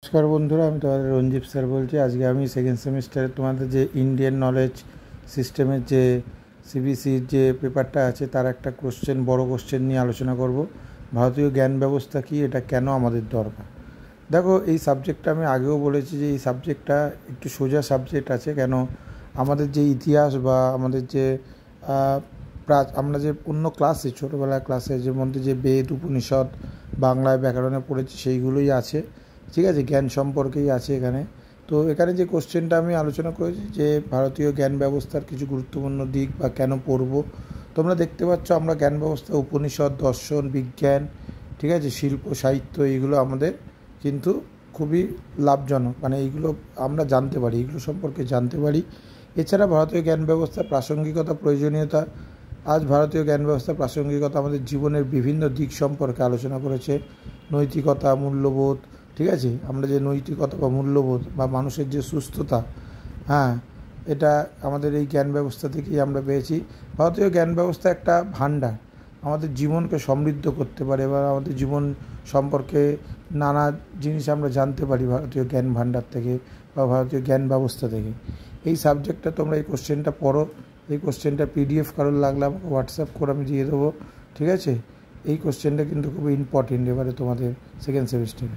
নমস্কার বন্ধুরা, আমি তোমাদের রঞ্জিত স্যার বলছি। আজকে আমি সেকেন্ড সেমিস্টারে তোমাদের যে ইন্ডিয়ান নলেজ সিস্টেমের যে সিবিসির যে পেপারটা আছে তার একটা বড় কোশ্চেন নিয়ে আলোচনা করব। ভারতীয় জ্ঞান ব্যবস্থা কি, এটা কেন আমাদের দরকার। দেখো, এই সাবজেক্টটা আমি আগেও বলেছি যে এই সাবজেক্টটা একটু সোজা সাবজেক্ট আছে। কেন, আমাদের যে ইতিহাস বা আমাদের যে আমরা যে অন্য ক্লাসে ছোটোবেলার ক্লাসে যে মধ্যে যে বেদ উপনিষদ বাংলায় ব্যাকরণে পড়েছি সেইগুলোই আছে, ঠিক আছে, জ্ঞান সম্পর্কেই আছে এখানে। তো এখানে যে কোশ্চেনটা আমি আলোচনা করেছি যে ভারতীয় জ্ঞান ব্যবস্থার কিছু গুরুত্বপূর্ণ দিক বা কেন পড়ব। তোমরা দেখতে পাচ্ছ আমরা জ্ঞান ব্যবস্থা, উপনিষদ, দর্শন, বিজ্ঞান, ঠিক আছে, শিল্প, সাহিত্য, এইগুলো আমাদের কিন্তু খুবই লাভজনক। মানে এইগুলো আমরা জানতে পারি, এইগুলো সম্পর্কে জানতে পারি। এছাড়া ভারতীয় জ্ঞান ব্যবস্থার প্রাসঙ্গিকতা, প্রয়োজনীয়তা। আজ ভারতীয় জ্ঞান ব্যবস্থার প্রাসঙ্গিকতা আমাদের জীবনের বিভিন্ন দিক সম্পর্কে আলোচনা করেছে। নৈতিকতা, মূল্যবোধ, ঠিক আছে, আমরা যে নৈতিকতা বা মূল্যবোধ বা মানুষের যে সুস্থতা, হ্যাঁ, এটা আমাদের এই জ্ঞান ব্যবস্থা থেকেই আমরা পেয়েছি। ভারতীয় জ্ঞান ব্যবস্থা একটা ভাণ্ডার, আমাদের জীবনকে সমৃদ্ধ করতে পারে বা আমাদের জীবন সম্পর্কে নানা জিনিস আমরা জানতে পারি ভারতীয় জ্ঞান ভাণ্ডার থেকে বা ভারতীয় জ্ঞান ব্যবস্থা থেকে। এই সাবজেক্টটা তোমরা এই কোশ্চেনটা পড়ো। এই কোশ্চেনটা পিডিএফ কারোর লাগলে আমাকে হোয়াটসঅ্যাপ করে আমি দিয়ে দেবো, ঠিক আছে। এই কোশ্চেনটা কিন্তু খুব ইম্পর্টেন্ট এবারে তোমাদের সেকেন্ড সেমিস্টারে।